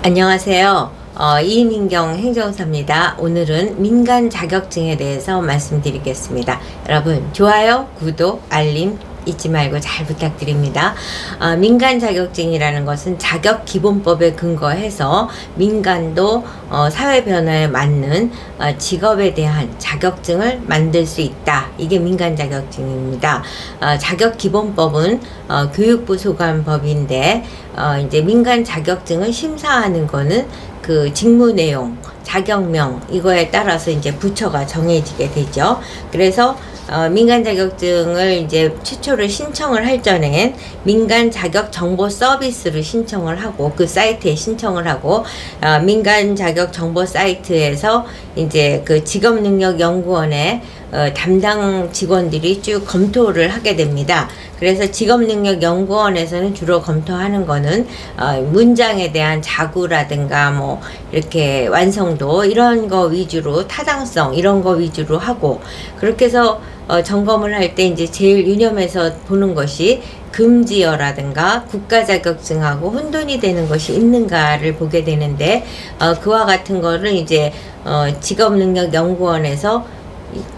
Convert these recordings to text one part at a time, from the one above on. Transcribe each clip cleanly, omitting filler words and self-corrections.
안녕하세요. 이민경 행정사입니다. 오늘은 민간 자격증에 대해서 말씀드리겠습니다. 여러분, 좋아요, 구독, 알림 잊지 말고 잘 부탁드립니다. 민간 자격증이라는 것은 자격기본법에 근거해서 민간도 사회 변화에 맞는 직업에 대한 자격증을 만들 수 있다. 이게 민간 자격증입니다. 자격기본법은 교육부 소관법인데 이제 민간 자격증을 심사하는 거는 그 직무 내용, 자격명 이거에 따라서 이제 부처가 정해지게 되죠. 그래서 민간 자격증을 이제 최초로 신청을 할 전엔 민간 자격 정보 서비스를 신청을 하고 그 사이트에 신청을 하고 민간 자격 정보 사이트에서 이제 그 직업능력연구원의 담당 직원들이 쭉 검토를 하게 됩니다. 그래서 직업능력연구원에서는 주로 검토하는 거는 문장에 대한 자구라든가 뭐 이렇게 완성도 이런 거 위주로 타당성 이런 거 위주로 하고 그렇게 해서 점검을 할 때 이제 제일 유념해서 보는 것이 금지어라든가 국가 자격증하고 혼돈이 되는 것이 있는가를 보게 되는데 그와 같은 거를 이제 직업능력연구원에서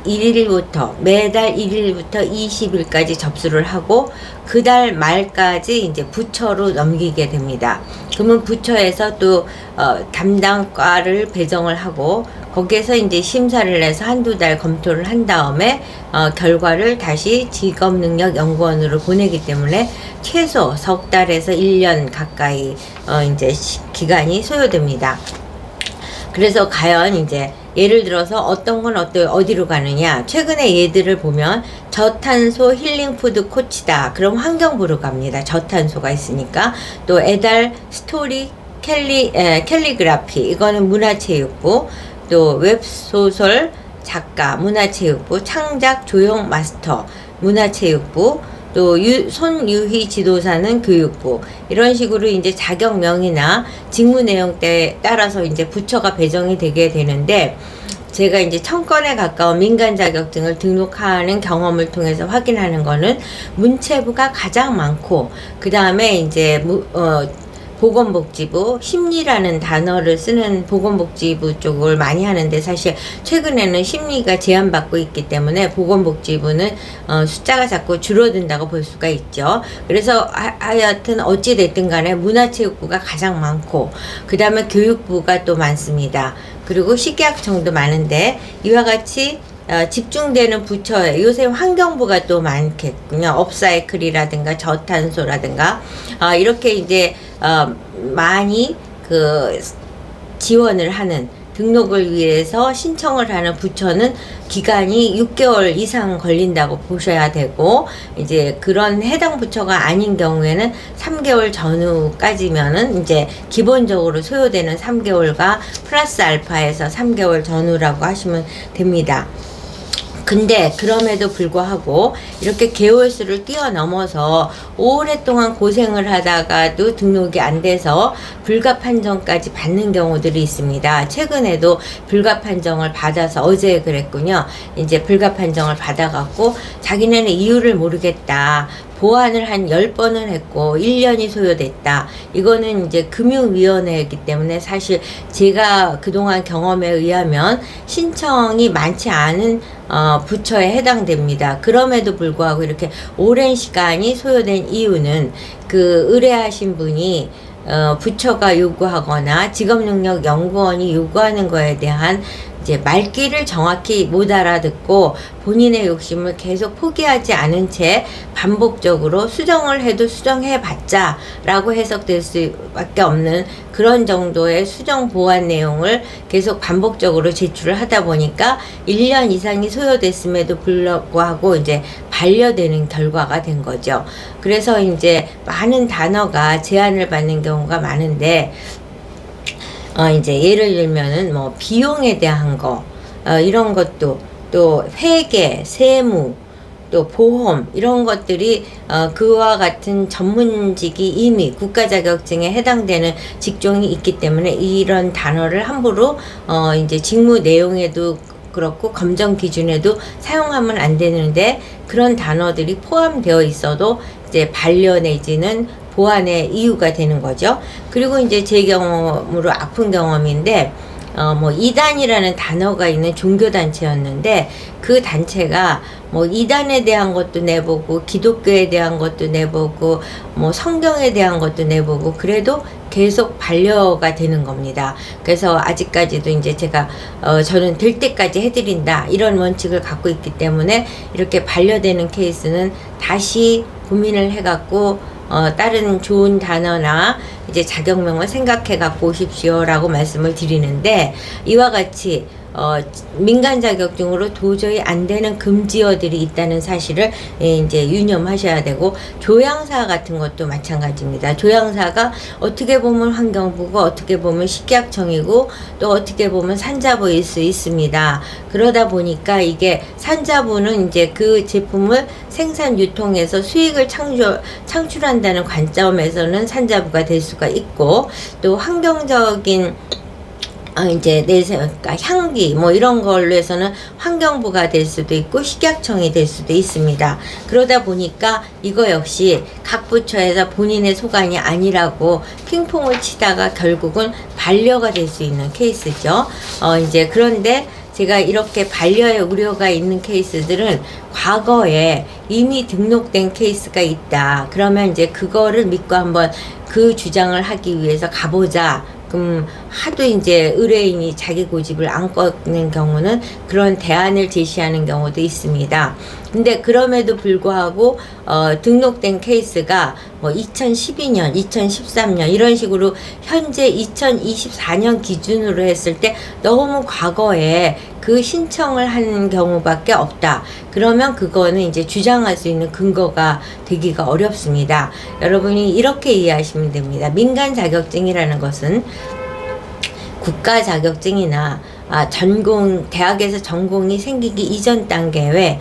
1일부터 매달 1일부터 20일까지 접수를 하고 그 달 말까지 이제 부처로 넘기게 됩니다. 그러면 부처에서 또 담당 과를 배정을 하고 거기에서 이제 심사를 해서 한두 달 검토를 한 다음에 결과를 다시 직업능력연구원으로 보내기 때문에 최소 석 달에서 1년 가까이 이제 기간이 소요됩니다. 그래서 과연 이제 예를 들어서 어떤 건 어디로 가느냐. 최근에 얘들을 보면 저탄소 힐링푸드 코치다. 그럼 환경부로 갑니다. 저탄소가 있으니까. 또 에달 스토리 캘리그라피. 이거는 문화체육부. 또 웹소설 작가 문화체육부. 창작 조형 마스터 문화체육부. 또 손유희 지도사는 교육부. 이런 식으로 이제 자격명이나 직무 내용에 따라서 이제 부처가 배정이 되게 되는데 제가 이제 1000건에 가까운 민간 자격증을 등록하는 경험을 통해서 확인하는 거는 문체부가 가장 많고 그 다음에 이제 보건복지부, 심리라는 단어를 쓰는 보건복지부 쪽을 많이 하는데 사실 최근에는 심리가 제한받고 있기 때문에 보건복지부는 숫자가 자꾸 줄어든다고 볼 수가 있죠. 그래서 하여튼 어찌됐든 간에 문화체육부가 가장 많고 그 다음에 교육부가 또 많습니다. 그리고 식약청도 많은데 이와 같이 집중되는 부처에 요새 환경부가 또 많겠군요. 업사이클이라든가 저탄소라든가 이렇게 이제 많이 그 지원을 하는 등록을 위해서 신청을 하는 부처는 기간이 6개월 이상 걸린다고 보셔야 되고 이제 그런 해당 부처가 아닌 경우에는 3개월 전후까지면은 이제 기본적으로 소요되는 3개월과 플러스 알파에서 3개월 전후라고 하시면 됩니다. 근데 그럼에도 불구하고 이렇게 개월수를 뛰어넘어서 오랫동안 고생을 하다가도 등록이 안 돼서 불가 판정까지 받는 경우들이 있습니다. 최근에도 불가 판정을 받아서 어제 그랬군요. 이제 불가 판정을 받아갖고 자기네는 이유를 모르겠다. 보완을 한 10번을 했고 1년이 소요됐다. 이거는 이제 금융위원회이기 때문에 사실 제가 그동안 경험에 의하면 신청이 많지 않은 부처에 해당됩니다. 그럼에도 불구하고 이렇게 오랜 시간이 소요된 이유는 그 의뢰하신 분이 부처가 요구하거나 직업능력연구원이 요구하는 거에 대한 이제 말귀를 정확히 못 알아듣고 본인의 욕심을 계속 포기하지 않은 채 반복적으로 수정을 해도 수정해봤자 라고 해석될 수밖에 없는 그런 정도의 수정 보완 내용을 계속 반복적으로 제출을 하다 보니까 1년 이상이 소요됐음에도 불구하고 이제 반려되는 결과가 된 거죠. 그래서 이제 많은 단어가 제한을 받는 경우가 많은데 이제 예를 들면은 뭐 비용에 대한 거 이런 것도 또 회계, 세무, 또 보험 이런 것들이 그와 같은 전문직이 이미 국가 자격증에 해당되는 직종이 있기 때문에 이런 단어를 함부로 이제 직무 내용에도 그렇고 검정 기준에도 사용하면 안 되는데 그런 단어들이 포함되어 있어도 이제 반려 내지는 보완의 이유가 되는 거죠. 그리고 이제 제 경험으로 아픈 경험인데, 뭐 이단이라는 단어가 있는 종교단체였는데, 그 단체가 뭐 이단에 대한 것도 내보고 기독교에 대한 것도 내보고 뭐 성경에 대한 것도 내보고, 그래도 계속 반려가 되는 겁니다. 그래서 아직까지도 이제 제가 저는 될 때까지 해드린다, 이런 원칙을 갖고 있기 때문에 이렇게 반려되는 케이스는 다시 고민을 해갖고 다른 좋은 단어나 이제 자격명을 생각해 갖고 오십시오 라고 말씀을 드리는데, 이와 같이 민간 자격증으로 도저히 안 되는 금지어들이 있다는 사실을 이제 유념하셔야 되고, 조향사 같은 것도 마찬가지입니다. 조향사가 어떻게 보면 환경부고 어떻게 보면 식약청이고 또 어떻게 보면 산자부일 수 있습니다. 그러다 보니까 이게 산자부는 이제 그 제품을 생산 유통해서 수익을 창출한다는 관점에서는 산자부가 될 수가 있고, 또 환경적인 이제 그러니까 향기 뭐 이런 걸로 해서는 환경부가 될 수도 있고 식약청이 될 수도 있습니다. 그러다 보니까 이거 역시 각 부처에서 본인의 소관이 아니라고 핑퐁을 치다가 결국은 반려가 될 수 있는 케이스죠. 이제 그런데 제가 이렇게 반려의 우려가 있는 케이스들은 과거에 이미 등록된 케이스가 있다. 그러면 이제 그거를 믿고 한번 그 주장을 하기 위해서 가보자. 그럼 하도 이제 의뢰인이 자기 고집을 안 꺾는 경우는 그런 대안을 제시하는 경우도 있습니다. 근데 그럼에도 불구하고 등록된 케이스가 뭐 2012년, 2013년 이런 식으로 현재 2024년 기준으로 했을 때 너무 과거에 그 신청을 한 경우밖에 없다. 그러면 그거는 이제 주장할 수 있는 근거가 되기가 어렵습니다. 여러분이 이렇게 이해하시면 됩니다. 민간 자격증이라는 것은 국가 자격증이나 전공, 대학에서 전공이 생기기 이전 단계 외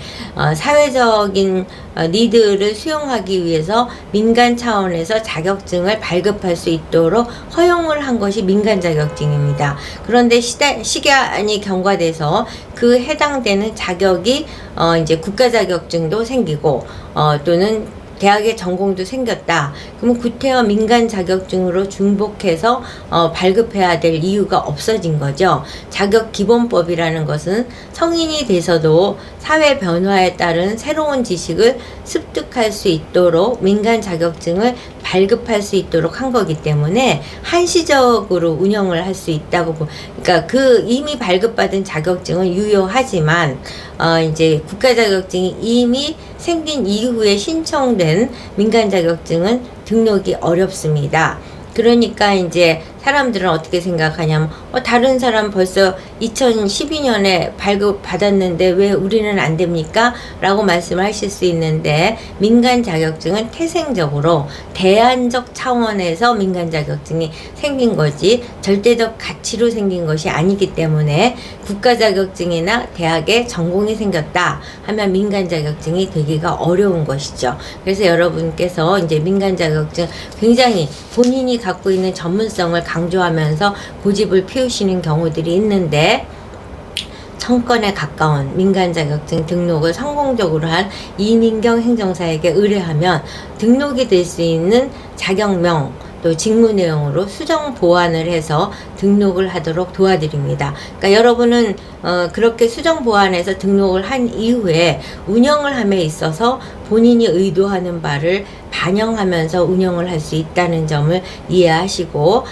사회적인 니드를 수용하기 위해서 민간 차원에서 자격증을 발급할 수 있도록 허용을 한 것이 민간 자격증입니다. 그런데 시간이 경과돼서 그 해당되는 자격이 이제 국가 자격증도 생기고 또는 대학의 전공도 생겼다. 그러면 구태여 민간 자격증으로 중복해서 발급해야 될 이유가 없어진 거죠. 자격 기본법이라는 것은 성인이 돼서도 사회 변화에 따른 새로운 지식을 습득할 수 있도록 민간 자격증을 발급할 수 있도록 한 거기 때문에 한시적으로 운영을 할 수 있다고 그러니까 그 이미 발급받은 자격증은 유효하지만 이제 국가 자격증이 이미 생긴 이후에 신청된 민간 자격증은 등록이 어렵습니다. 그러니까 이제 사람들은 어떻게 생각하냐면 다른 사람 벌써 2012년에 발급 받았는데 왜 우리는 안 됩니까? 라고 말씀을 하실 수 있는데, 민간 자격증은 태생적으로 대안적 차원에서 민간 자격증이 생긴 거지 절대적 가치로 생긴 것이 아니기 때문에 국가 자격증이나 대학에 전공이 생겼다 하면 민간 자격증이 되기가 어려운 것이죠. 그래서 여러분께서 이제 민간 자격증 굉장히 본인이 갖고 있는 전문성을 강조하면서 고집을 피우시는 경우들이 있는데, 청건에 가까운 민간 자격증 등록을 성공적으로 한 이민경 행정사에게 의뢰하면 등록이 될 수 있는 자격명 또 직무 내용으로 수정 보완을 해서 등록을 하도록 도와드립니다. 그러니까 여러분은 그렇게 수정 보완해서 등록을 한 이후에 운영을 함에 있어서 본인이 의도하는 바를 반영하면서 운영을 할 수 있다는 점을 이해하시고,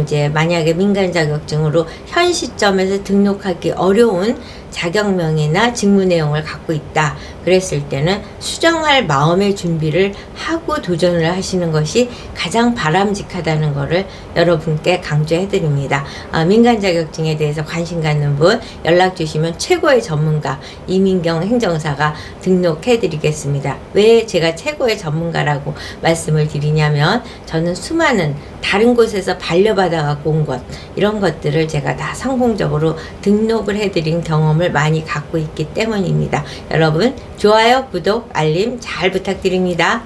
이제 만약에 민간 자격증으로 현 시점에서 등록하기 어려운 자격명이나 직무 내용을 갖고 있다 그랬을 때는 수정할 마음의 준비를 하고 도전을 하시는 것이 가장 바람직하다는 것을 여러분께 강조해 드립니다. 민간 자격증에 대해서 관심 갖는 분 연락 주시면 최고의 전문가 이민경 행정사가 등록해 드리겠습니다. 왜 제가 최고의 전문가라고 말씀을 드리냐면, 저는 수많은 다른 곳에서 반려받아 갖고 온 것, 이런 것들을 제가 다 성공적으로 등록을 해드린 경험을 많이 갖고 있기 때문입니다. 여러분 좋아요, 구독, 알림 잘 부탁드립니다.